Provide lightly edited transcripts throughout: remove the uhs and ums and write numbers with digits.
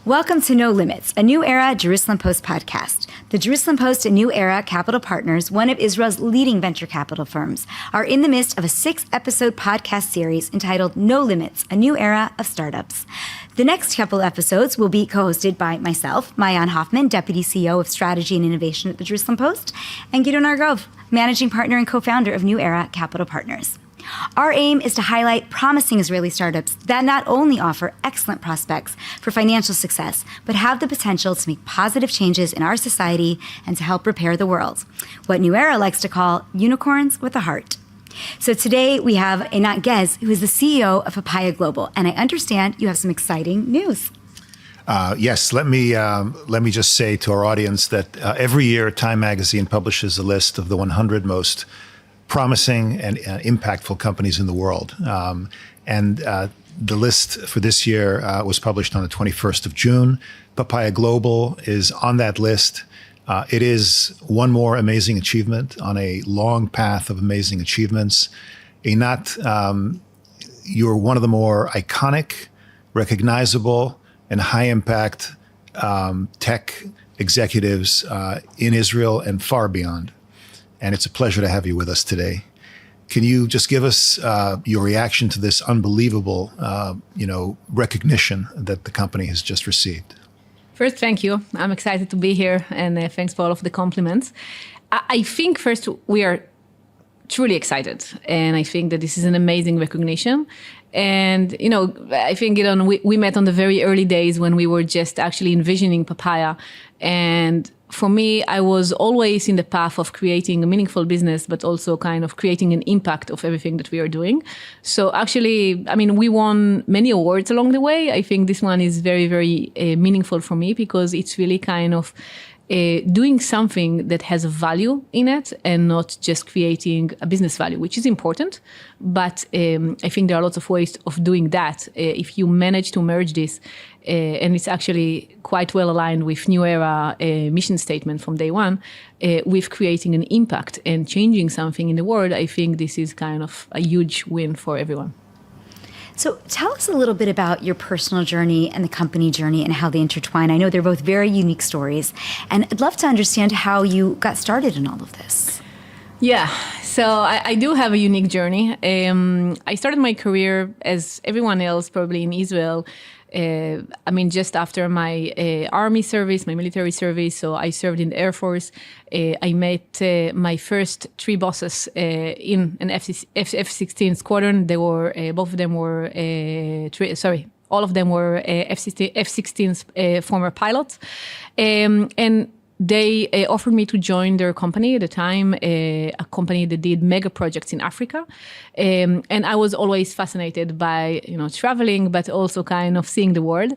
Welcome to No Limits, a New Era Jerusalem Post podcast. The Jerusalem Post and New Era Capital Partners, one of Israel's leading venture capital firms, are in the midst of a 6-episode podcast series entitled No Limits, a New Era of Startups. The next couple episodes will be co-hosted by myself, Maayan Hoffman, Deputy CEO of Strategy and Innovation at the Jerusalem Post, and Gideon Argov, Managing Partner and Co-Founder of New Era Capital Partners. Our aim is to highlight promising Israeli startups that not only offer excellent prospects for financial success, but have the potential to make positive changes in our society and to help repair the world. What New Era likes to call unicorns with a heart. So today we have Eynat Guez, who is the CEO of Papaya Global, and I understand you have some exciting news. Yes, let me just say to our audience that every year Time Magazine publishes a list of the 100 most promising and impactful companies in the world. The list for this year was published on the 21st of June. Papaya Global is on that list. It is one more amazing achievement on a long path of amazing achievements. Eynat, you're one of the more iconic, recognizable, and high-impact tech executives in Israel and far beyond. And it's a pleasure to have you with us today. Can you just give us your reaction to this unbelievable, recognition that the company has just received? First, thank you. I'm excited to be here, and thanks for all of the compliments. I think first we are truly excited, and I think that this is an amazing recognition. And, I think, we met on the very early days when we were just actually envisioning Papaya. And for me, I was always in the path of creating a meaningful business, but also kind of creating an impact of everything that we are doing. So actually, we won many awards along the way. I think this one is very, very meaningful for me because it's really kind of doing something that has a value in it and not just creating a business value, which is important. But I think there are lots of ways of doing that. If you manage to merge this, and it's actually quite well aligned with New Era mission statement from day one, with creating an impact and changing something in the world, I think this is kind of a huge win for everyone. So tell us a little bit about your personal journey and the company journey and how they intertwine. I know they're both very unique stories, and I'd love to understand how you got started in all of this. Yeah, so I do have a unique journey. I started my career as everyone else, probably in Israel. Just after my army service, my military service, so I served in the Air Force. I met my first 3 bosses in an F-16 squadron. They were both of them were all of them were F-16's former pilots, and they offered me to join their company at the time, a company that did mega projects in Africa. And I was always fascinated by, traveling, but also kind of seeing the world.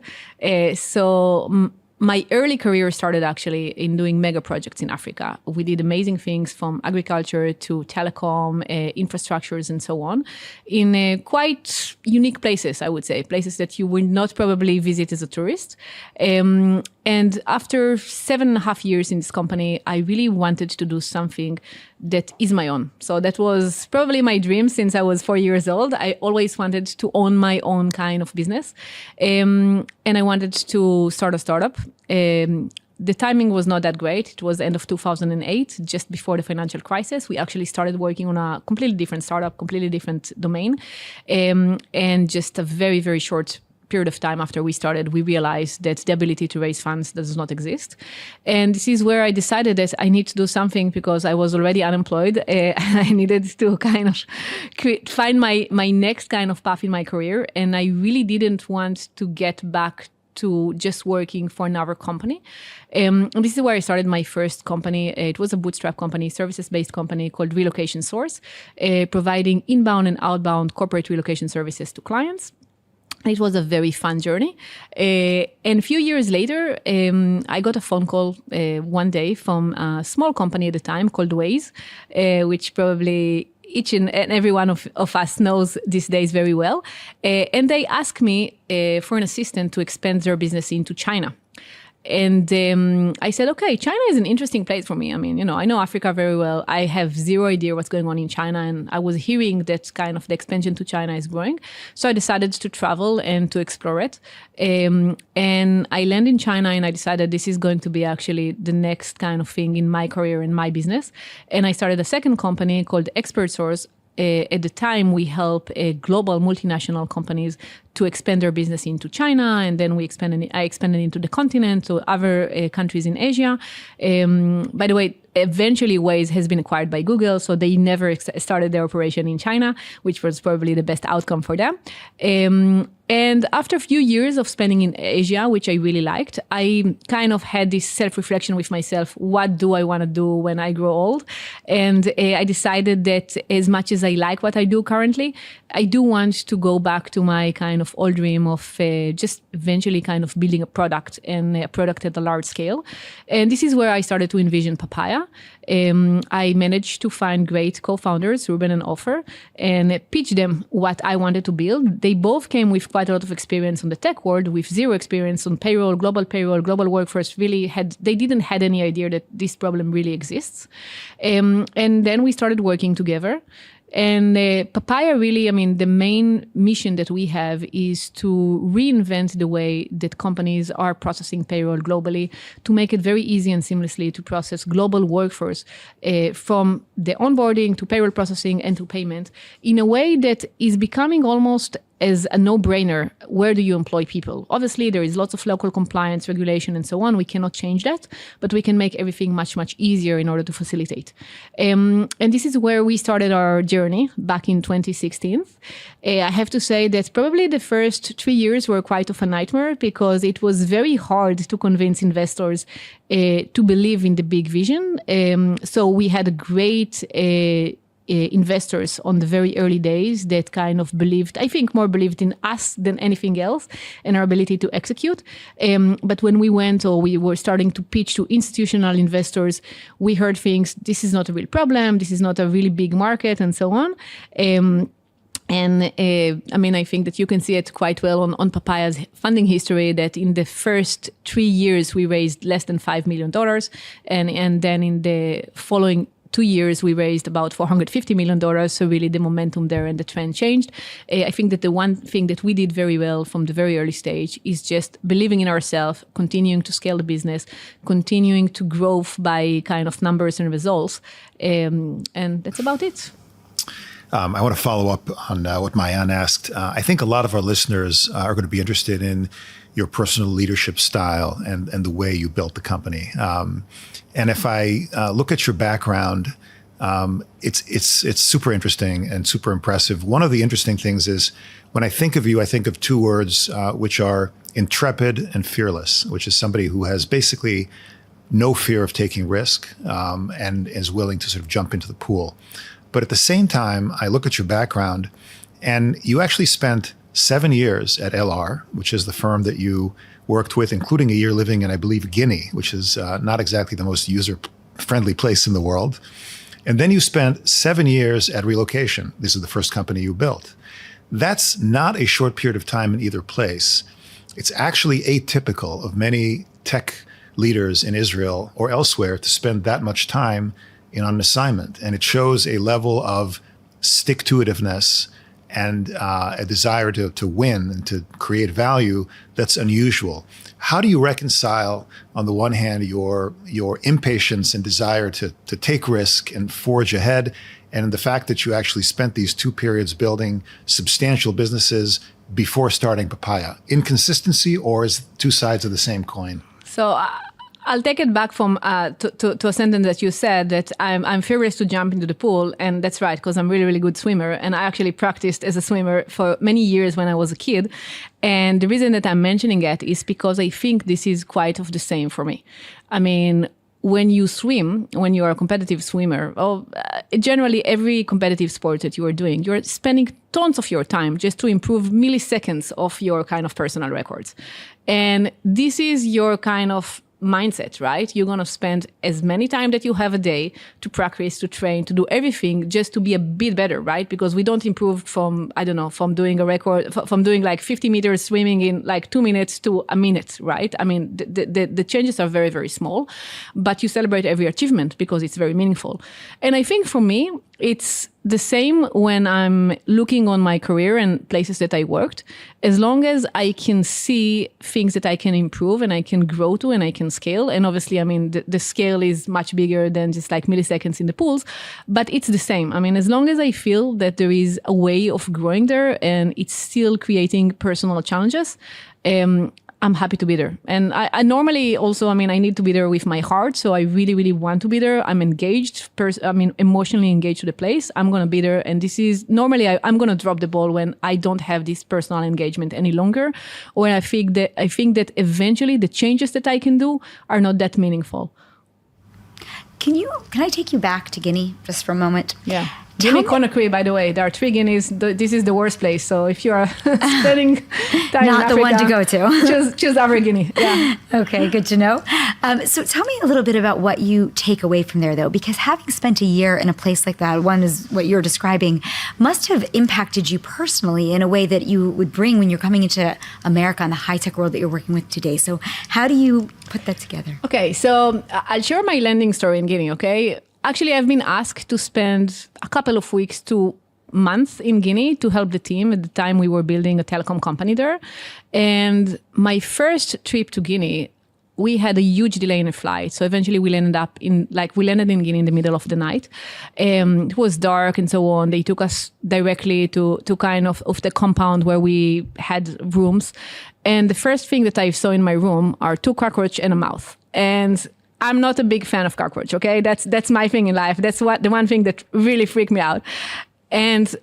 So my early career started actually in doing mega projects in Africa. We did amazing things from agriculture to telecom, infrastructures, and so on, in quite unique places, I would say, places that you would not probably visit as a tourist. And after 7.5 years in this company, I really wanted to do something that is my own. So that was probably my dream since I was 4 years old. I always wanted to own my own kind of business. And I wanted to start a startup. The timing was not that great. It was the end of 2008, just before the financial crisis. We actually started working on a completely different startup, completely different domain. And just a very, very short period of time after we started, we realized that the ability to raise funds does not exist. And this is where I decided that I need to do something because I was already unemployed. I needed to kind of find my next kind of path in my career. And I really didn't want to get back to just working for another company. And this is where I started my first company. It was a bootstrap company, services-based company called Relocation Source, providing inbound and outbound corporate relocation services to clients. It was a very fun journey. And a few years later, I got a phone call one day from a small company at the time called Waze, which probably each and every one of us knows these days very well. And they asked me for an assistant to expand their business into China. I said, okay, China is an interesting place for me. I mean, I know Africa very well. I have zero idea what's going on in China. And I was hearing that kind of the expansion to China is growing. So I decided to travel and to explore it. And I landed in China and I decided this is going to be actually the next kind of thing in my career and my business. And I started a second company called Expert Source. At the time, we help global multinational companies to expand their business into China, and then I expanded into the continent, so other countries in Asia. By the way, eventually Waze has been acquired by Google, so they never started their operation in China, which was probably the best outcome for them. And after a few years of spending in Asia, which I really liked, I kind of had this self-reflection with myself. What do I want to do when I grow old? And I decided that as much as I like what I do currently, I do want to go back to my kind of old dream of just eventually kind of building a product and a product at a large scale. And this is where I started to envision Papaya. I managed to find great co-founders, Ruben and Ofer, and pitch them what I wanted to build. They both came with quite a lot of experience on the tech world, with zero experience on payroll, global workforce. They didn't had any idea that this problem really exists. And then we started working together. And Papaya really, the main mission that we have is to reinvent the way that companies are processing payroll globally, to make it very easy and seamlessly to process global workforce from the onboarding to payroll processing and to payment in a way that is becoming almost as a no-brainer. Where do you employ people? Obviously, there is lots of local compliance, regulation, and so on. We cannot change that, but we can make everything much, much easier in order to facilitate. And this is where we started our journey back in 2016. I have to say that probably the first 3 years were quite of a nightmare because it was very hard to convince investors to believe in the big vision. So we had a great investors on the very early days that kind of believed, I think more believed in us than anything else and our ability to execute. But when we were starting to pitch to institutional investors, we heard things, this is not a real problem, this is not a really big market and so on. I think that you can see it quite well on Papaya's funding history, that in the first 3 years, we raised less than $5 million. And then in the following 2 years, we raised about $450 million. So really the momentum there and the trend changed. I think that the one thing that we did very well from the very early stage is just believing in ourselves, continuing to scale the business, continuing to grow by kind of numbers and results. And that's about it. I want to follow up on what Maayan asked. I think a lot of our listeners are going to be interested in your personal leadership style and the way you built the company. And if I look at your background, it's super interesting and super impressive. One of the interesting things is when I think of you, I think of two words which are intrepid and fearless, which is somebody who has basically no fear of taking risk and is willing to sort of jump into the pool. But at the same time, I look at your background and you actually spent 7 years at LR, which is the firm that you worked with, including a year living in, I believe, Guinea, which is not exactly the most user-friendly place in the world. And then you spent 7 years at Relocation. This is the first company you built. That's not a short period of time in either place. It's actually atypical of many tech leaders in Israel or elsewhere to spend that much time on an assignment. And it shows a level of stick-to-itiveness and a desire to win and to create value that's unusual. How do you reconcile, on the one hand, your impatience and desire to take risk and forge ahead, and the fact that you actually spent these 2 periods building substantial businesses before starting Papaya? Inconsistency, or is 2 sides of the same coin? So I'll take it back from to a sentence that you said, that I'm fearless to jump into the pool. And that's right, because I'm really, really good swimmer. And I actually practiced as a swimmer for many years when I was a kid. And the reason that I'm mentioning it is because I think this is quite of the same for me. I mean, when you swim, when you are a competitive swimmer, generally every competitive sport that you are doing, you're spending tons of your time just to improve milliseconds of your kind of personal records. And this is your kind of mindset, right? You're going to spend as many time that you have a day to practice, to train, to do everything just to be a bit better, right? Because we don't improve from doing a record, from doing like 50 meters swimming in like 2 minutes to a minute, right? I mean, the changes are very, very small, but you celebrate every achievement because it's very meaningful. And I think for me, it's the same when I'm looking on my career and places that I worked. As long as I can see things that I can improve and I can grow to and I can scale. And obviously, I mean, the scale is much bigger than just like milliseconds in the pools, but it's the same. I mean, as long as I feel that there is a way of growing there and it's still creating personal challenges, I'm happy to be there. And I normally also, I mean, I need to be there with my heart. So I really, really want to be there. I'm engaged, emotionally engaged to the place. I'm going to be there. And this is normally I'm going to drop the ball when I don't have this personal engagement any longer. Or I think that eventually the changes that I can do are not that meaningful. Can I take you back to Guinea just for a moment? Yeah. Guinea Conakry, by the way, there are 3 Guineas. This is the worst place. So if you are spending time not in the Africa, one to go to. choose our Guinea. Yeah. Okay, good to know. So tell me a little bit about what you take away from there, though, because having spent a year in a place like that, one is what you're describing, must have impacted you personally in a way that you would bring when you're coming into America and the high-tech world that you're working with today. So how do you put that together? Okay, so I'll share my landing story in Guinea, okay? Actually, I've been asked to spend a couple of weeks to months in Guinea to help the team. At the time, we were building a telecom company there. And my first trip to Guinea, we had a huge delay in a flight. So eventually we landed in Guinea in the middle of the night. It was dark and so on. They took us directly to kind of the compound where we had rooms. And the first thing that I saw in my room are 2 cockroaches and a mouse. And I'm not a big fan of cockroach, okay? That's my thing in life. That's the one thing that really freaked me out. And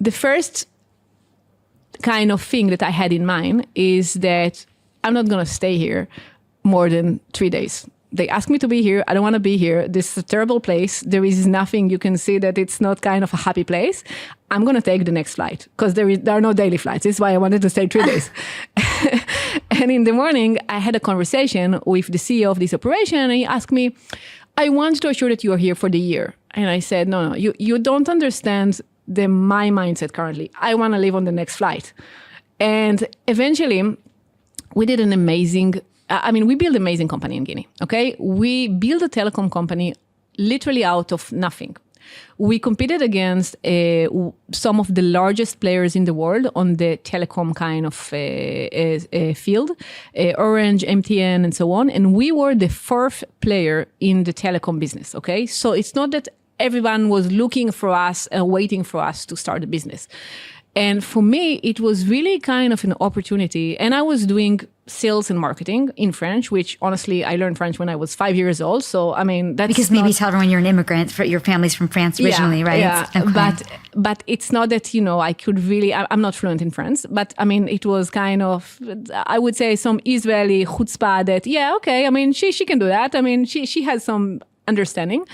the first kind of thing that I had in mind is that I'm not going to stay here more than 3 days. They asked me to be here. I don't want to be here. This is a terrible place. There is nothing you can see that it's not kind of a happy place. I'm going to take the next flight because there are no daily flights. This is why I wanted to stay 3 days. And in the morning, I had a conversation with the CEO of this operation, and he asked me, I want to assure that you are here for the year. And I said, no, you don't understand my mindset currently. I want to leave on the next flight. And eventually, we did an amazing, we built an amazing company in Guinea, okay? We built a telecom company literally out of nothing. We competed against some of the largest players in the world on the telecom kind of field, Orange, MTN, and so on. And we were the 4th player in the telecom business, okay? So it's not that everyone was looking for us and waiting for us to start a business. And for me, it was really kind of an opportunity. And I was doing sales and marketing in French, which honestly, I learned French when I was 5 years old. So, I mean, that's because maybe tell everyone you're an immigrant, your family's from France originally, right? Yeah, okay. But it's not that, I could really, I'm not fluent in French, but I mean, it was kind of, I would say some Israeli chutzpah that, she can do that. I mean, she has some understanding.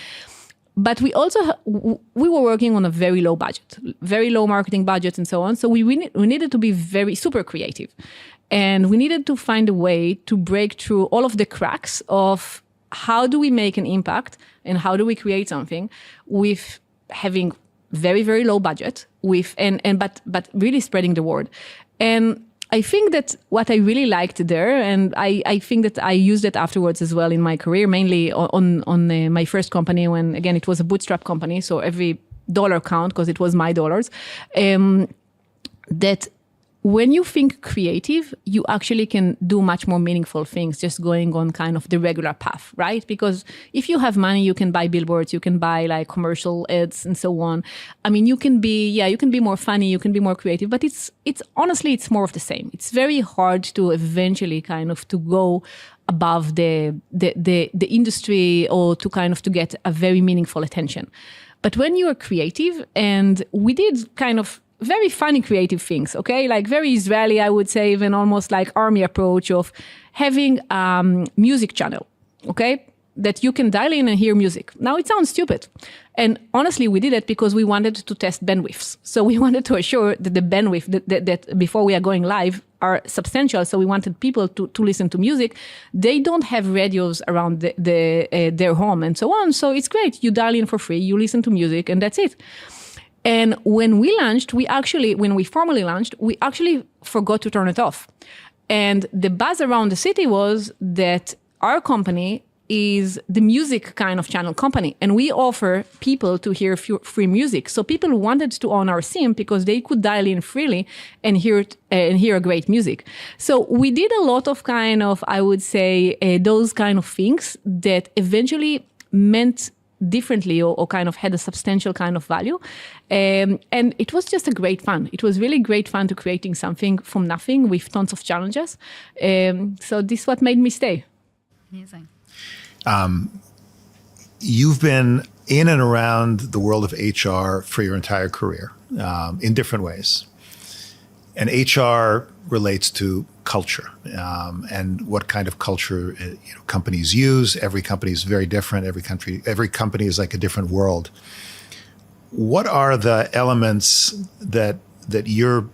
But we were working on a very low budget, very low marketing budget and so on. So we needed to be super creative. And we needed to find a way to break through all of the cracks of how do we make an impact and how do we create something with having very, very low budget but really spreading the word. And I think that what I really liked there, and I think that I used it afterwards as well in my career, mainly on my first company when, again, it was a bootstrap company. So every dollar count because it was my dollars. That when you think creative, you actually can do much more meaningful things just going on kind of the regular path, right? Because if you have money, you can buy billboards, you can buy like commercial ads and so on. I mean, you can be more funny, you can be more creative, but it's honestly, it's more of the same. It's very hard to eventually kind of to go above the industry or to kind of to get a very meaningful attention. But when you are creative, and we did kind of very funny creative things, okay? Like very Israeli, I would say, even almost like army approach of having music channel, okay? That you can dial in and hear music. Now it sounds stupid. And honestly, we did it because we wanted to test bandwidths. So we wanted to assure that the bandwidth that before we are going live are substantial. So we wanted people to listen to music. They don't have radios around their home and so on. So it's great. You dial in for free, you listen to music, and that's it. And when we formally launched, we actually forgot to turn it off. And the buzz around the city was that our company is the music kind of channel company. And we offer people to hear free music. So people wanted to own our SIM because they could dial in freely and hear great music. So we did a lot of kind of, I would say, those kind of things that eventually meant differently or kind of had a substantial kind of value. And it was just a great fun. It was really great fun to creating something from nothing with tons of challenges. So this is what made me stay. Amazing. You've been in and around the world of HR for your entire career in different ways. And HR relates to culture and what kind of culture companies use. Every company is very different. Every company is like a different world. What are the elements that you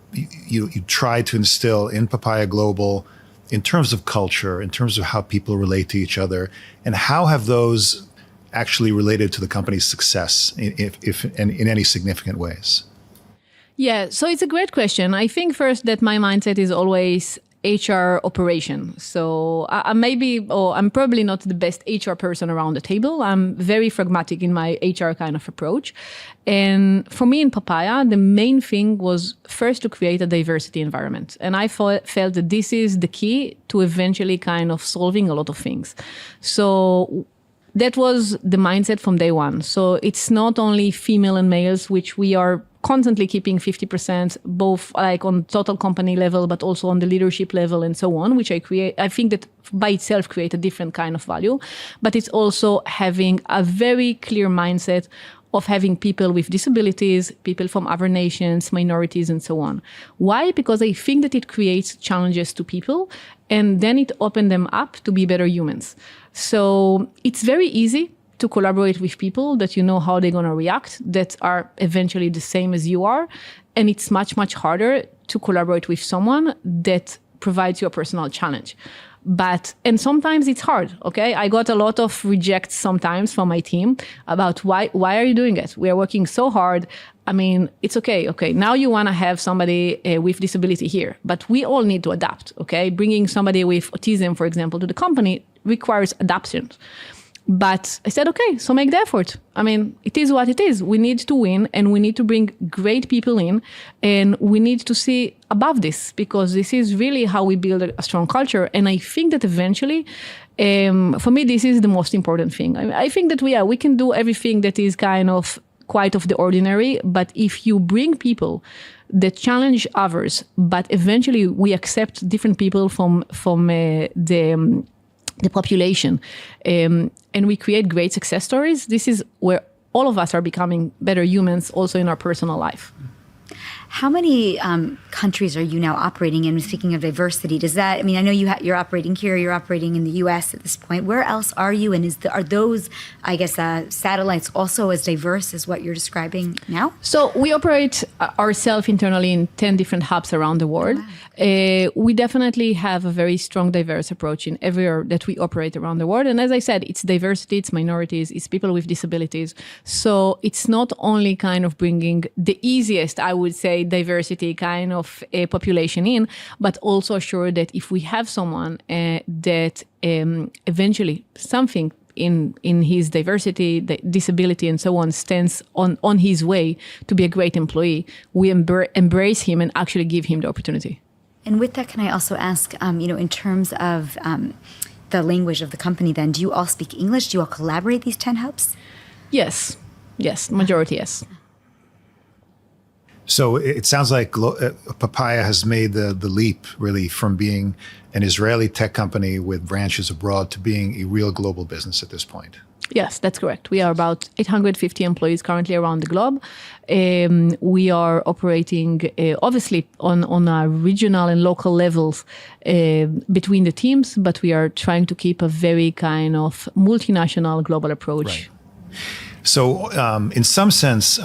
try to instill in Papaya Global in terms of culture, in terms of how people relate to each other, and how have those actually related to the company's success if in any significant ways? Yeah, so it's a great question. I think first that my mindset is always HR operation. So I'm probably not the best HR person around the table. I'm very pragmatic in my HR kind of approach. And for me in Papaya, the main thing was first to create a diversity environment. And I felt that this is the key to eventually kind of solving a lot of things. So that was the mindset from day one. So it's not only female and males, which we are constantly keeping 50%, both like on total company level, but also on the leadership level and so on, which I think that by itself create a different kind of value. But it's also having a very clear mindset of having people with disabilities, people from other nations, minorities, and so on. Why? Because I think that it creates challenges to people, and then it opens them up to be better humans. So it's very easy to collaborate with people that you know how they're going to react, that are eventually the same as you are. And it's much, much harder to collaborate with someone that provides you a personal challenge. And sometimes it's hard, okay? I got a lot of rejects sometimes from my team about why are you doing it? We are working so hard. I mean, it's okay. Okay, now you want to have somebody with disability here, but we all need to adapt, okay? Bringing somebody with autism, for example, to the company requires adaptation. But I said, okay, so make the effort. I mean, it is what it is. We need to win, and we need to bring great people in, and we need to see above this, because this is really how we build a strong culture. And I think that eventually, for me, this is the most important thing. I think that we can do everything that is kind of quite of the ordinary, but if you bring people that challenge others, but eventually we accept different people from the population, and we create great success stories, this is where all of us are becoming better humans also in our personal life. How many countries are you now operating in? Speaking of diversity, does that, I mean, I know you're operating here, you're operating in the US at this point. Where else are you? And are those, I guess, satellites also as diverse as what you're describing now? So we operate ourselves internally in 10 different hubs around the world. Wow. We definitely have a very strong, diverse approach in everywhere that we operate around the world. And as I said, it's diversity, it's minorities, it's people with disabilities. So it's not only kind of bringing the easiest, I would say, diversity kind of a population in, but also assure that if we have someone that eventually something in his diversity, the disability, and so on stands on his way to be a great employee, we embrace him and actually give him the opportunity. And with that, can I also ask, in terms of the language of the company then, do you all speak English? Do you all collaborate, these 10 hubs? Yes, majority, yes. So it sounds like Papaya has made the leap really from being an Israeli tech company with branches abroad to being a real global business at this point. Yes, that's correct. We are about 850 employees currently around the globe. We are operating, obviously, on a regional and local levels between the teams, but we are trying to keep a very kind of multinational global approach. Right. So in some sense,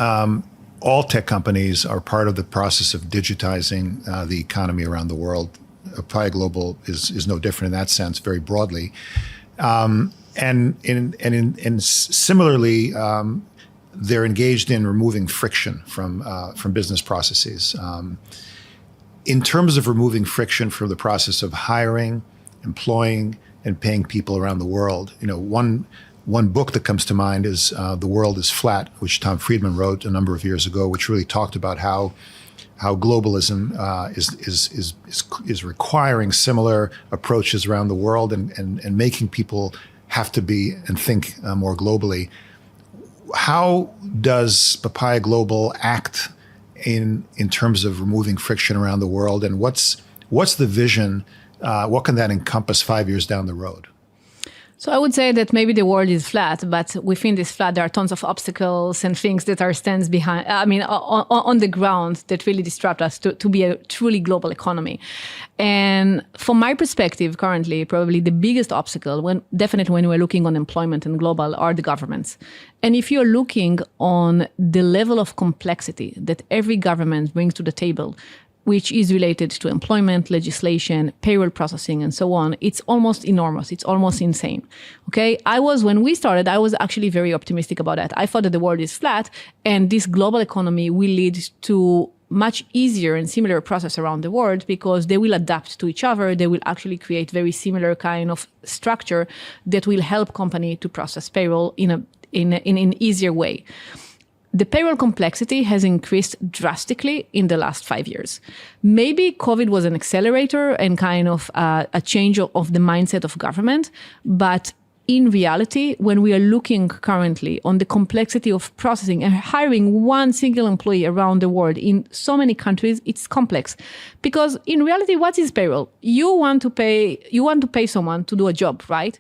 all tech companies are part of the process of digitizing the economy around the world Papaya Global is no different in that sense, very broadly. And similarly, they're engaged in removing friction from business processes. In terms of removing friction from the process of hiring, employing, and paying people around the world, one book that comes to mind is "The World Is Flat," which Tom Friedman wrote a number of years ago, which really talked about how globalism is requiring similar approaches around the world and making people have to be and think more globally. How does Papaya Global act in terms of removing friction around the world, and what's the vision? What can that encompass 5 years down the road? So I would say that maybe the world is flat, but within this flat, there are tons of obstacles and things that stands behind, on the ground that really disrupt us to be a truly global economy. And from my perspective, currently, probably the biggest obstacle, definitely when we're looking on employment and global, are the governments. And if you're looking on the level of complexity that every government brings to the table, which is related to employment, legislation, payroll processing, and so on, it's almost enormous. It's almost insane. Okay? When we started, I was actually very optimistic about that. I thought that the world is flat, and this global economy will lead to much easier and similar process around the world because they will adapt to each other. They will actually create very similar kind of structure that will help company to process payroll in an easier way. The payroll complexity has increased drastically in the last 5 years. Maybe COVID was an accelerator and kind of a change of the mindset of government. But in reality, when we are looking currently on the complexity of processing and hiring one single employee around the world in so many countries, it's complex. Because in reality, what is payroll? You want to pay someone to do a job, right?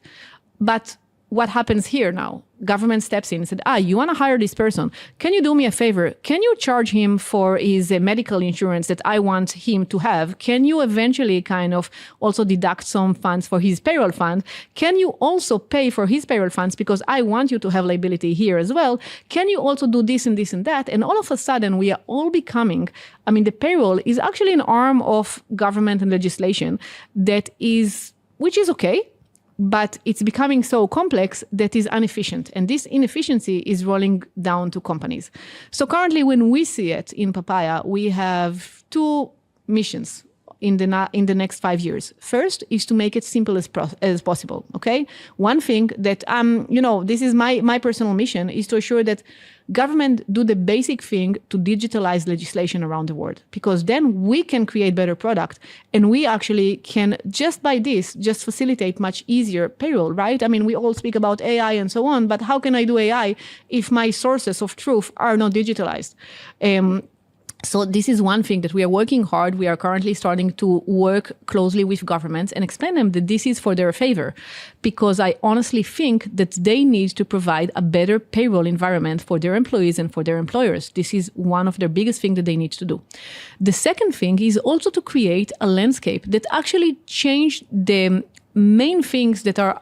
But what happens here now? Government steps in and said, you want to hire this person. Can you do me a favor? Can you charge him for his medical insurance that I want him to have? Can you eventually kind of also deduct some funds for his payroll fund? Can you also pay for his payroll funds because I want you to have liability here as well? Can you also do this and this and that? And all of a sudden, we are all becoming, the payroll is actually an arm of government and legislation which is okay. But it's becoming so complex that is inefficient. And this inefficiency is rolling down to companies. So currently, when we see it in Papaya, we have two missions in the next 5 years. First is to make it simple as possible, okay? One thing that, this is my personal mission, is to assure that government do the basic thing to digitalize legislation around the world, because then we can create better product, and we actually can, just by this, just facilitate much easier payroll, right? We all speak about AI and so on, but how can I do AI if my sources of truth are not digitalized? So this is one thing that we are working hard. We are currently starting to work closely with governments and explain them that this is for their favor, because I honestly think that they need to provide a better payroll environment for their employees and for their employers. This is one of their biggest things that they need to do. The second thing is also to create a landscape that actually change the main things that are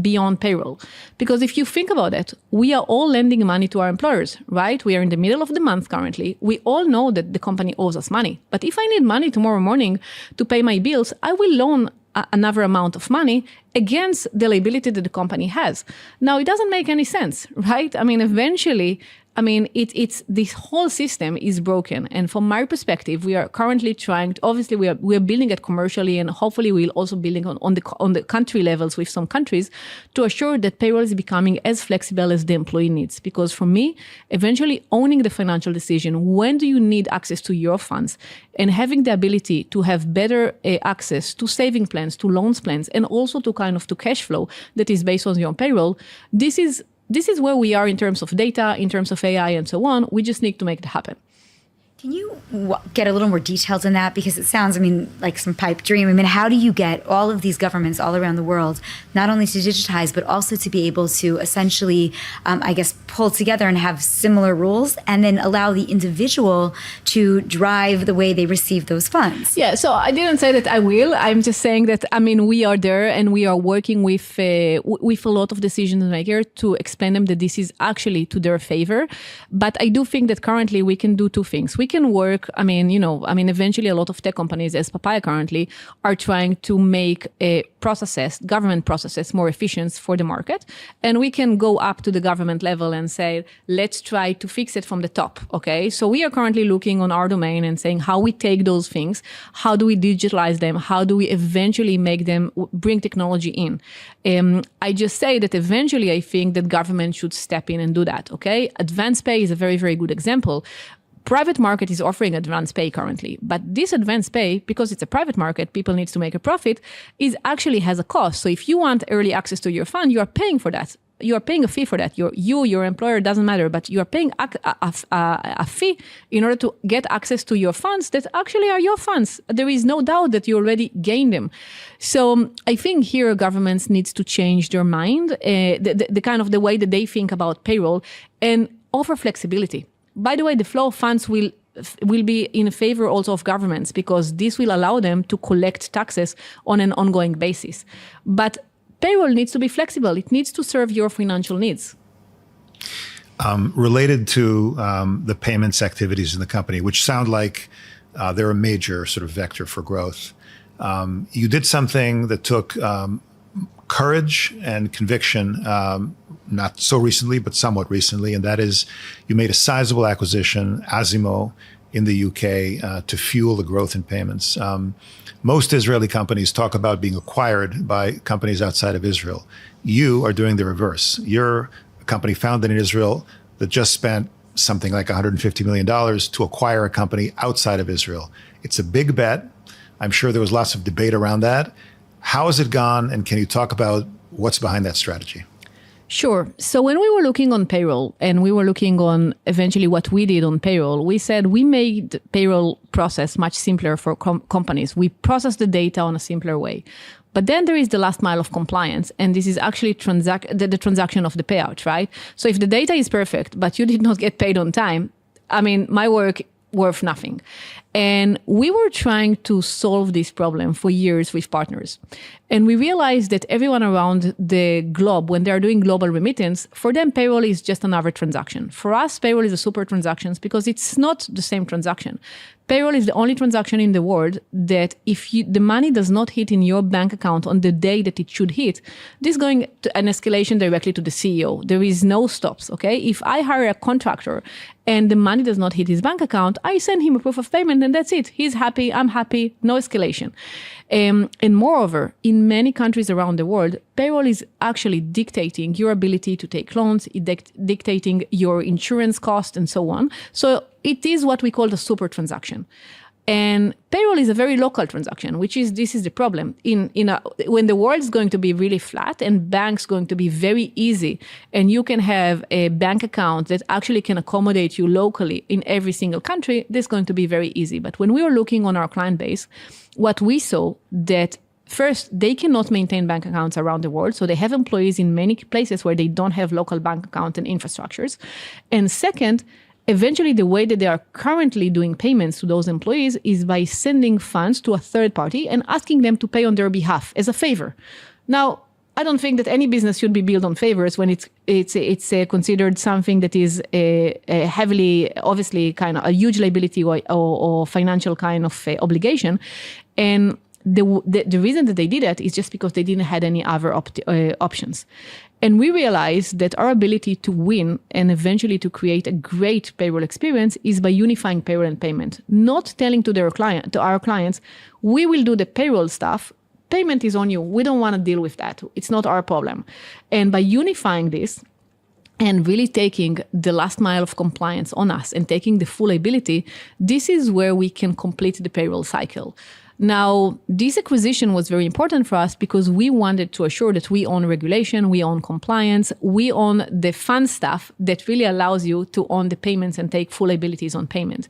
beyond payroll. Because if you think about it, we are all lending money to our employers, right? We are in the middle of the month currently. We all know that the company owes us money. But if I need money tomorrow morning to pay my bills, I will loan another amount of money against the liability that the company has. Now, it doesn't make any sense, right? Eventually, it's this whole system is broken. And from my perspective, we are currently trying to, obviously we are building it commercially, and hopefully we'll also building on the country levels with some countries to assure that payroll is becoming as flexible as the employee needs. Because for me, eventually owning the financial decision, when do you need access to your funds, and having the ability to have better access to saving plans, to loans plans, and also to to cash flow that is based on your payroll, this is where we are in terms of data, in terms of AI, and so on. We just need to make it happen. Can you get a little more details in that? Because it sounds, like some pipe dream. How do you get all of these governments all around the world, not only to digitize, but also to be able to essentially, pull together and have similar rules, and then allow the individual to drive the way they receive those funds? Yeah, so I didn't say that I will. I'm just saying that, we are there and we are working with a lot of decision makers to explain them that this is actually to their favor. But I do think that currently we can do two things. We can work, eventually a lot of tech companies, as Papaya currently, are trying to make government processes more efficient for the market. And we can go up to the government level and say, let's try to fix it from the top, okay? So we are currently looking on our domain and saying how we take those things, how do we digitalize them, how do we eventually make them bring technology in. I just say that eventually I think that government should step in and do that, okay? Advanced pay is a very, very good example. Private market is offering advanced pay currently, but this advanced pay, because it's a private market, people need to make a profit, actually has a cost. So if you want early access to your fund, you are paying for that. You are paying a fee for that. Your employer, doesn't matter, but you are paying a fee in order to get access to your funds that actually are your funds. There is no doubt that you already gained them. So I think here governments needs to change their mind, the kind of the way that they think about payroll and offer flexibility. By the way, the flow of funds will be in favor also of governments because this will allow them to collect taxes on an ongoing basis. But payroll needs to be flexible. It needs to serve your financial needs. Related to the payments activities in the company, which sound like they're a major sort of vector for growth, you did something that took courage and conviction, not so recently, but somewhat recently, and that is you made a sizable acquisition, Azimo, in the UK to fuel the growth in payments. Most Israeli companies talk about being acquired by companies outside of Israel. You are doing the reverse. You're a company founded in Israel that just spent something like $150 million to acquire a company outside of Israel. It's a big bet. I'm sure there was lots of debate around that. How has it gone, and can you talk about what's behind that strategy? Sure. So when we were looking on payroll and we were looking on eventually what we did on payroll, we said we made payroll process much simpler for companies. We process the data on a simpler way. But then there is the last mile of compliance, and this is actually the transaction of the payout, right? So if the data is perfect, but you did not get paid on time, my work worth nothing. And we were trying to solve this problem for years with partners. And we realized that everyone around the globe, when they are doing global remittance, for them, payroll is just another transaction. For us, payroll is a super transaction because it's not the same transaction. Payroll is the only transaction in the world that if the money does not hit in your bank account on the day that it should hit, this is going to an escalation directly to the CEO. There is no stops, okay? If I hire a contractor and the money does not hit his bank account, I send him a proof of payment and that's it. He's happy, I'm happy, no escalation. And moreover, in many countries around the world, payroll is actually dictating your ability to take loans, dictating your insurance cost and so on. So it is what we call the super transaction. And payroll is a very local transaction, this is the problem. When the world is going to be really flat and banks going to be very easy, and you can have a bank account that actually can accommodate you locally in every single country, this is going to be very easy. But when we were looking on our client base, what we saw that first, they cannot maintain bank accounts around the world. So they have employees in many places where they don't have local bank account and infrastructures. And second, eventually, the way that they are currently doing payments to those employees is by sending funds to a third party and asking them to pay on their behalf as a favor. Now, I don't think that any business should be built on favors when it's considered something that is a heavily, obviously, kind of a huge liability or financial kind of obligation. And the reason that they did that is just because they didn't have any other options. And we realized that our ability to win and eventually to create a great payroll experience is by unifying payroll and payment, not telling to our clients, we will do the payroll stuff. Payment is on you. We don't want to deal with that. It's not our problem. And by unifying this and really taking the last mile of compliance on us and taking the full ability, this is where we can complete the payroll cycle. Now, this acquisition was very important for us because we wanted to assure that we own regulation, we own compliance, we own the fun stuff that really allows you to own the payments and take full abilities on payment.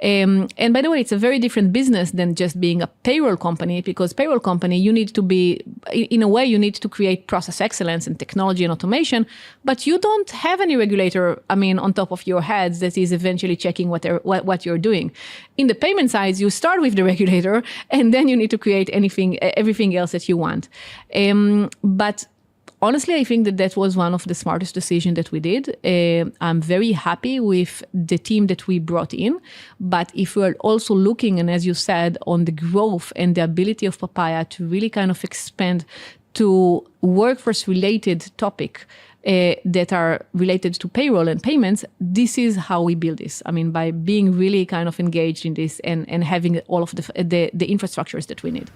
And by the way, it's a very different business than just being a payroll company, because payroll company, you need to be, in a way, you need to create process excellence and technology and automation, but you don't have any regulator, on top of your heads that is eventually checking what you're doing. In the payment side, you start with the regulator, and then you need to create everything else that you want. But honestly, I think that that was one of the smartest decisions that we did. I'm very happy with the team that we brought in. But if we're also looking, and as you said, on the growth and the ability of Papaya to really kind of expand to workforce-related topic that are related to payroll and payments, this is how we build this. I mean, by being really kind of engaged in this and having all of the infrastructures that we need.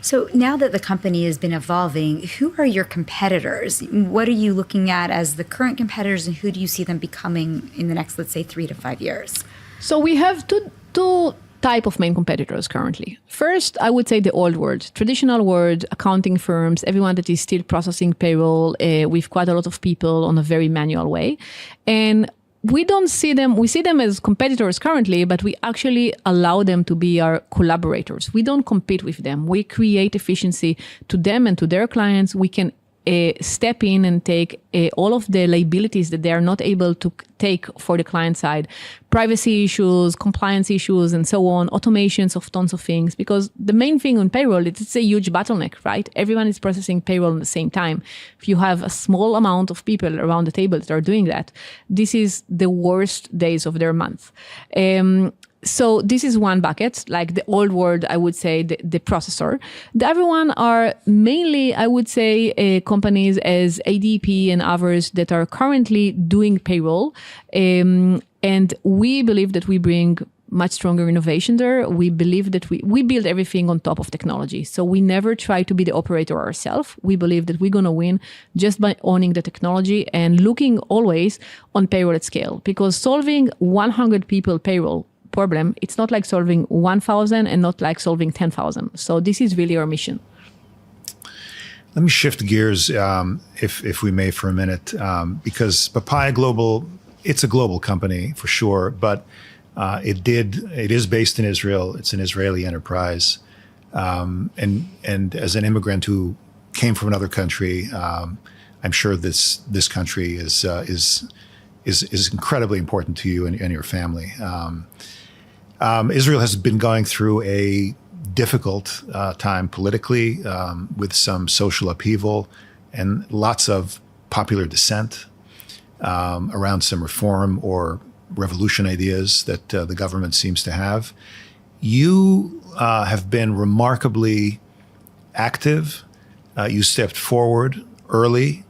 So now that the company has been evolving, who are your competitors? What are you looking at as the current competitors, and who do you see them becoming in the next, let's say, 3 to 5 years? So we have two type of main competitors currently. First, I would say the old world, traditional world, accounting firms, everyone that is still processing payroll with quite a lot of people on a very manual way. And we don't see them, we see them as competitors currently, but we actually allow them to be our collaborators. We don't compete with them. We create efficiency to them and to their clients. We can step in and take all of the liabilities that they are not able to take for the client side, privacy issues, compliance issues, and so on, automations of tons of things. Because the main thing on payroll, it's a huge bottleneck, right? Everyone is processing payroll at the same time. If you have a small amount of people around the table that are doing that, this is the worst days of their month. So this is one bucket, like the old world, I would say, the processor. The other one are mainly, I would say, companies as ADP and others that are currently doing payroll. And we believe that we bring much stronger innovation there. We believe that we build everything on top of technology. So we never try to be the operator ourselves. We believe that we're going to win just by owning the technology and looking always on payroll at scale. Because solving 100 people payroll problem, it's not like solving 1,000 and not like solving 10,000. So this is really our mission. Let me shift gears, if we may, for a minute, because Papaya Global, it's a global company for sure, but it is based in Israel. It's an Israeli enterprise, and as an immigrant who came from another country, I'm sure this country is incredibly important to you and your family. Israel has been going through a difficult time politically, with some social upheaval and lots of popular dissent around some reform or revolution ideas that the government seems to have. You have been remarkably active. You stepped forward early,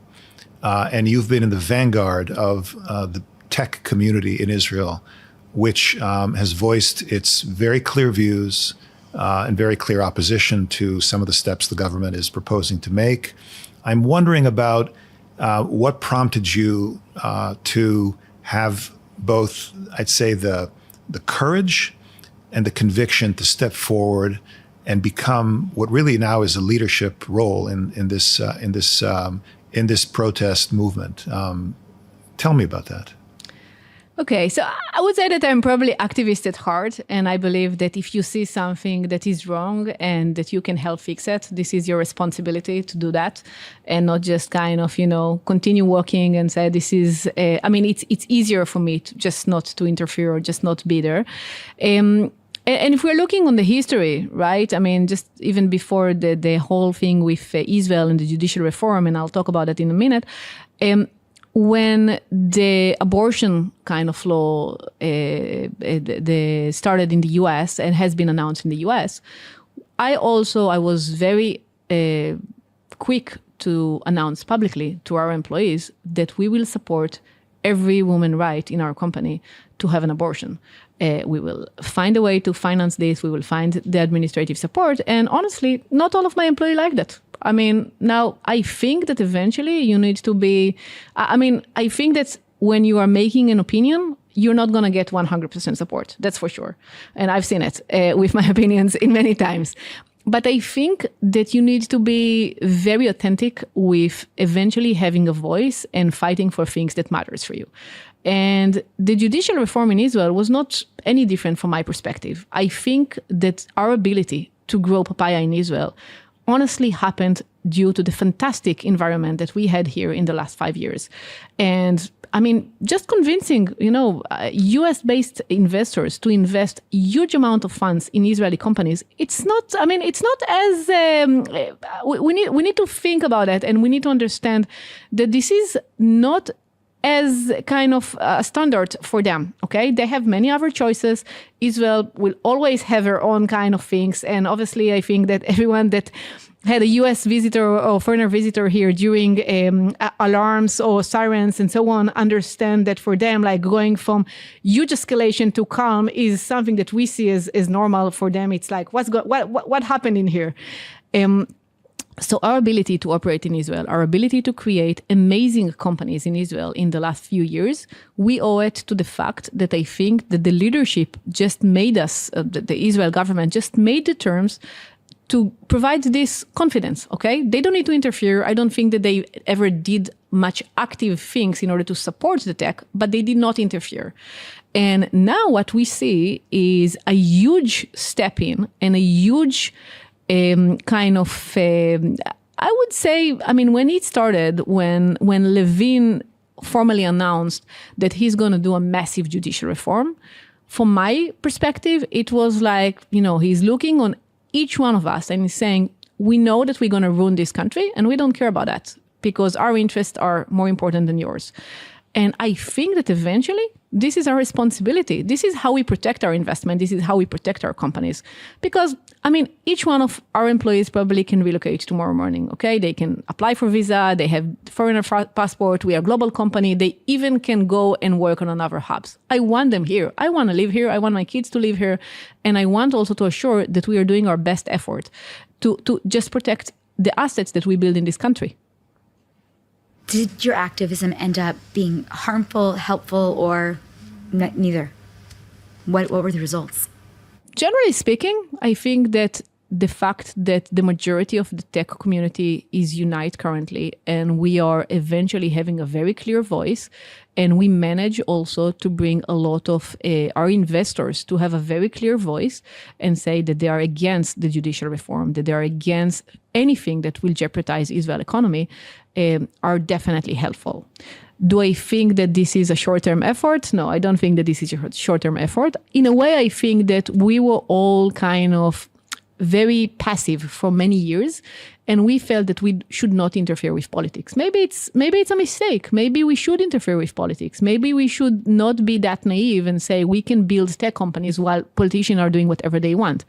and you've been in the vanguard of the tech community in Israel, which has voiced its very clear views and very clear opposition to some of the steps the government is proposing to make. I'm wondering about what prompted you to have both, I'd say, the courage and the conviction to step forward and become what really now is a leadership role in this protest movement. Tell me about that. Okay, so I would say that I'm probably activist at heart, and I believe that if you see something that is wrong and that you can help fix it, this is your responsibility to do that, and not just kind of, continue working and say this is, it's easier for me to just not to interfere or just not be there. And if we're looking on the history, right, just even before the whole thing with Israel and the judicial reform, and I'll talk about that in a minute, when the abortion kind of law started in the US and has been announced in the US, I was very quick to announce publicly to our employees that we will support every woman's right in our company to have an abortion. We will find a way to finance this. We will find the administrative support. And honestly, not all of my employees like that. Now I think that eventually you need to be, I think that when you are making an opinion, you're not going to get 100% support. That's for sure. And I've seen it with my opinions in many times. But I think that you need to be very authentic with eventually having a voice and fighting for things that matters for you. And the judicial reform in Israel was not any different from my perspective. I think that our ability to grow Papaya in Israel honestly happened due to the fantastic environment that we had here in the last 5 years. And I mean, just convincing, US-based investors to invest huge amount of funds in Israeli companies, it's not as, we need to think about it, and we need to understand that this is not as kind of a standard for them, okay? They have many other choices. Israel will always have her own kind of things. And obviously, I think that everyone that had a US visitor or foreigner visitor here during alarms or sirens and so on, understand that for them, like going from huge escalation to calm is something that we see as normal. For them, it's like, what happened in here? So our ability to operate in Israel, our ability to create amazing companies in Israel in the last few years, we owe it to the fact that I think that the leadership just made us, the Israel government just made the terms to provide this confidence, okay? They don't need to interfere. I don't think that they ever did much active things in order to support the tech, but they did not interfere. And now what we see is a huge step in and a huge kind of, I would say, I mean, when it started, when Levin formally announced that he's going to do a massive judicial reform, from my perspective, it was like, he's looking on each one of us and he's saying, we know that we're going to ruin this country and we don't care about that because our interests are more important than yours. And I think that eventually this is our responsibility. This is how we protect our investment. This is how we protect our companies. Because, I mean, each one of our employees probably can relocate tomorrow morning, okay? They can apply for visa. They have foreigner passport. We are a global company. They even can go and work on another hubs. I want them here. I want to live here. I want my kids to live here. And I want also to assure that we are doing our best effort to just protect the assets that we build in this country. Did your activism end up being harmful, helpful, or neither? What were the results? Generally speaking, I think that the fact that the majority of the tech community is unite currently, and we are eventually having a very clear voice, and we manage also to bring a lot of our investors to have a very clear voice and say that they are against the judicial reform, that they are against anything that will jeopardize Israel economy, are definitely helpful. Do I think that this is a short-term effort? No, I don't think that this is a short-term effort. In a way, I think that we were all kind of very passive for many years, and we felt that we should not interfere with politics. Maybe it's a mistake. Maybe we should interfere with politics. Maybe we should not be that naive and say we can build tech companies while politicians are doing whatever they want.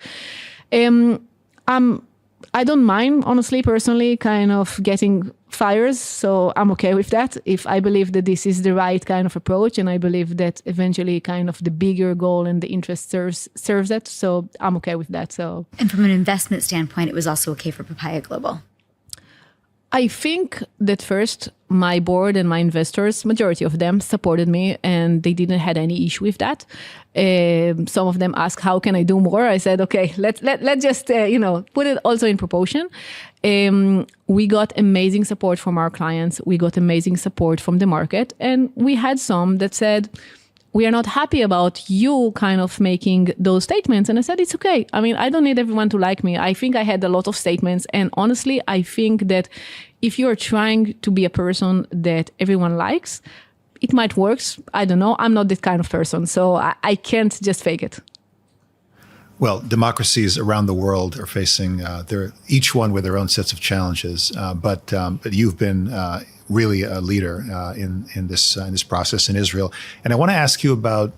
I don't mind, honestly, personally, kind of getting fires. So I'm okay with that if I believe that this is the right kind of approach. And I believe that eventually kind of the bigger goal and the interest serves it. So I'm okay with that. So. And from an investment standpoint, it was also okay for Papaya Global. I think that first, my board and my investors, majority of them supported me and they didn't have any issue with that. Some of them asked, how can I do more? I said, okay, let's just, put it also in proportion. We got amazing support from our clients. We got amazing support from the market. And we had some that said, we are not happy about you kind of making those statements. And I said, it's okay. I mean, I don't need everyone to like me. I think I had a lot of statements. And honestly, I think that if you're trying to be a person that everyone likes, it might work. I don't know. I'm not that kind of person. So I can't just fake it. Well, democracies around the world are facing each one with their own sets of challenges. But you've been really a leader in this process in Israel. And I want to ask you about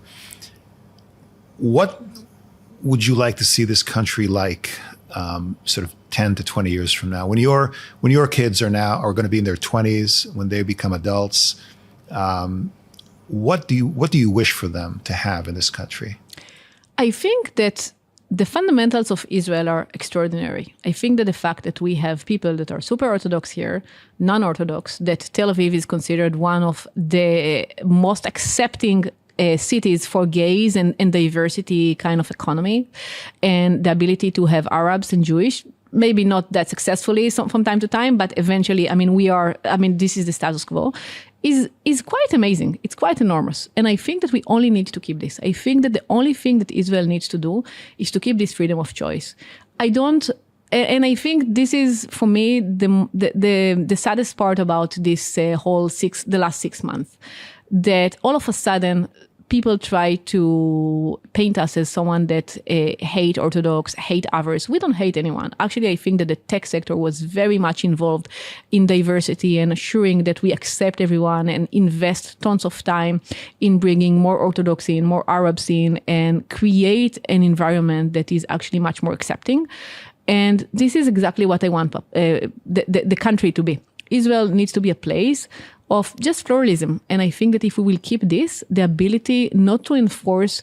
what would you like to see this country like sort of 10 to 20 years from now? When your kids are going to be in their 20s, when they become adults, what do you wish for them to have in this country? I think that the fundamentals of Israel are extraordinary. I think that the fact that we have people that are super Orthodox here, non-Orthodox, that Tel Aviv is considered one of the most accepting cities for gays and diversity kind of economy, and the ability to have Arabs and Jewish, maybe not that successfully from time to time, but eventually, this is the status quo, is quite amazing. It's quite enormous. And I think that we only need to keep this. I think that the only thing that Israel needs to do is to keep this freedom of choice. I don't And I think this is, for me, the saddest part about this the last 6 months, that all of a sudden people try to paint us as someone that hate Orthodox, hate others. We don't hate anyone. Actually, I think that the tech sector was very much involved in diversity and assuring that we accept everyone and invest tons of time in bringing more Orthodoxy in, more Arabs in, and create an environment that is actually much more accepting. And this is exactly what I want the country to be. Israel needs to be a place of just pluralism. And I think that if we will keep this, the ability not to enforce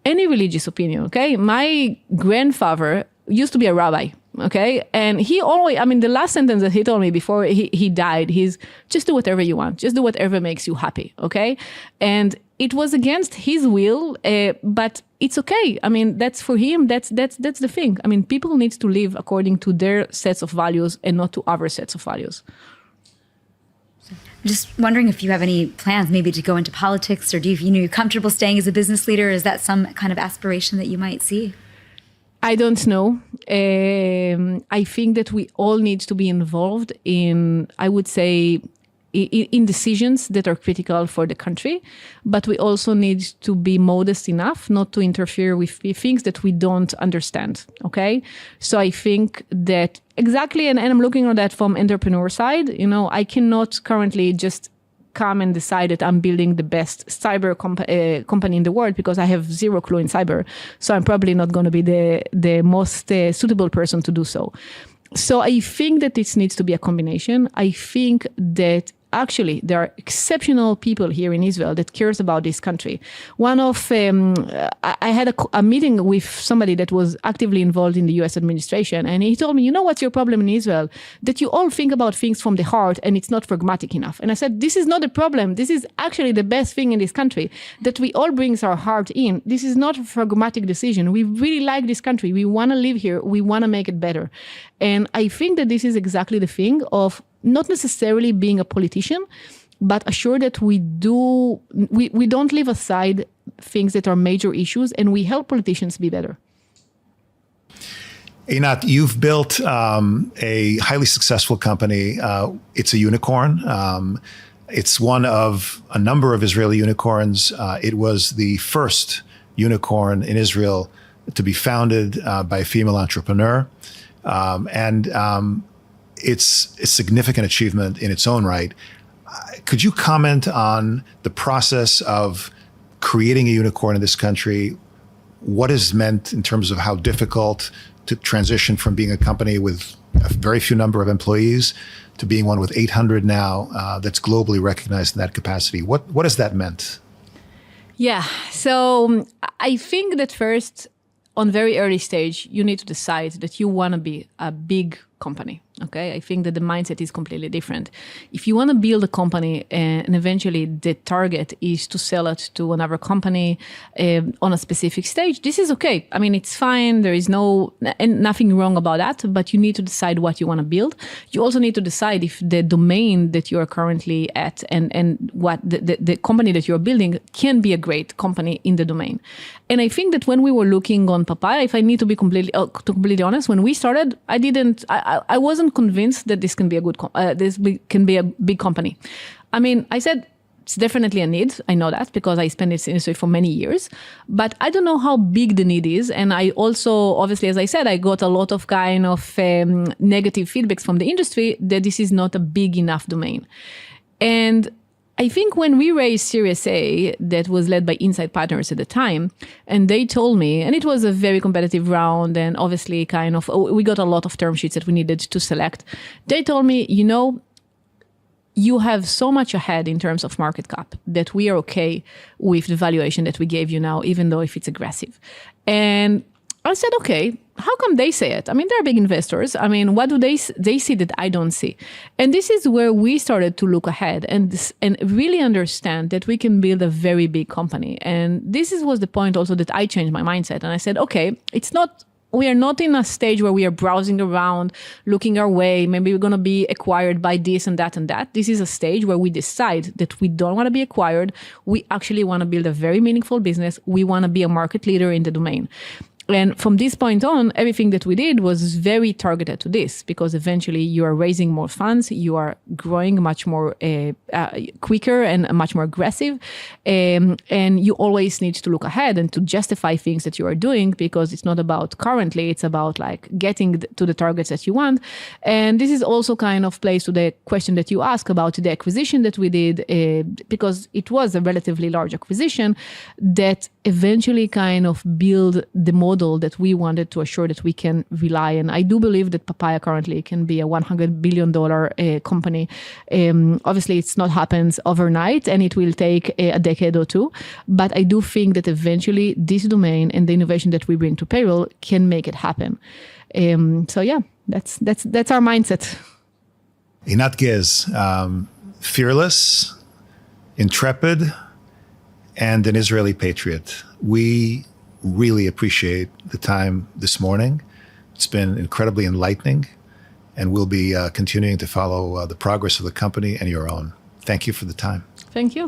any religious opinion, okay? My grandfather used to be a rabbi, okay? And he always, the last sentence that he told me before he died, he's just do whatever you want. Just do whatever makes you happy, okay? And it was against his will, but it's okay. That's for him, that's the thing. People need to live according to their sets of values and not to other sets of values. Just wondering if you have any plans maybe to go into politics, or you're comfortable staying as a business leader? Is that some kind of aspiration that you might see? I don't know. I think that we all need to be involved in, I would say, in decisions that are critical for the country, but we also need to be modest enough not to interfere with things that we don't understand, okay? So I think that exactly, and I'm looking at that from entrepreneur side, I cannot currently just come and decide that I'm building the best cyber company in the world, because I have zero clue in cyber. So I'm probably not going to be the most suitable person to do so. So I think that it needs to be a combination. I think that actually there are exceptional people here in Israel that cares about this country. I had a meeting with somebody that was actively involved in the US administration, and he told me, what's your problem in Israel? That you all think about things from the heart and it's not pragmatic enough. And I said, this is not a problem. This is actually the best thing in this country, that we all bring our heart in. This is not a pragmatic decision. We really like this country. We want to live here. We want to make it better. And I think that this is exactly the thing of not necessarily being a politician, but assure that we don't leave aside things that are major issues, and we help politicians be better. Eynat, you've built a highly successful company. It's a unicorn. It's one of a number of Israeli unicorns. It was the first unicorn in Israel to be founded by a female entrepreneur. It's a significant achievement in its own right. Could you comment on the process of creating a unicorn in this country? What is meant in terms of how difficult to transition from being a company with a very few number of employees to being one with 800 now that's globally recognized in that capacity? What has that meant? Yeah, so I think that first, on very early stage, you need to decide that you want to be a big company. Okay, I think that the mindset is completely different. If you want to build a company and eventually the target is to sell it to another company on a specific stage, this is okay. It's fine. There is nothing wrong about that, but you need to decide what you want to build. You also need to decide if the domain that you are currently at and what the company that you're building can be a great company in the domain. And I think that when we were looking on Papaya, if I need to be completely honest, when we started, I wasn't convinced that this can be can be a big company. I said it's definitely a need. I know that because I spent this industry for many years, but I don't know how big the need is. And I also, obviously, as I said, I got a lot of kind of negative feedbacks from the industry that this is not a big enough domain. And I think when we raised Series A, that was led by Inside Partners at the time, and they told me, and it was a very competitive round, and obviously we got a lot of term sheets that we needed to select. They told me, you have so much ahead in terms of market cap that we are okay with the valuation that we gave you now, even though if it's aggressive. And I said, okay, how come they say it? They're big investors. What do they see that I don't see? And this is where we started to look ahead and really understand that we can build a very big company. And this was the point also that I changed my mindset. And I said, okay, we are not in a stage where we are browsing around, looking our way. Maybe we're going to be acquired by this and that and that. This is a stage where we decide that we don't want to be acquired. We actually want to build a very meaningful business. We want to be a market leader in the domain. And from this point on, everything that we did was very targeted to this, because eventually you are raising more funds, you are growing much more quicker and much more aggressive. And you always need to look ahead and to justify things that you are doing, because it's not about currently, it's about like getting to the targets that you want. And this is also kind of plays to the question that you ask about the acquisition that we did, because it was a relatively large acquisition that eventually kind of build the model that we wanted to assure that we can rely on. I do believe that Papaya currently can be a $100 billion company. Obviously, it's not happens overnight, and it will take a decade or two. But I do think that eventually this domain and the innovation that we bring to payroll can make it happen. So yeah, that's our mindset. Eynat Guez, fearless, intrepid, and an Israeli patriot. We really appreciate the time this morning. It's been incredibly enlightening, and we'll be continuing to follow the progress of the company and your own. Thank you for the time. Thank you.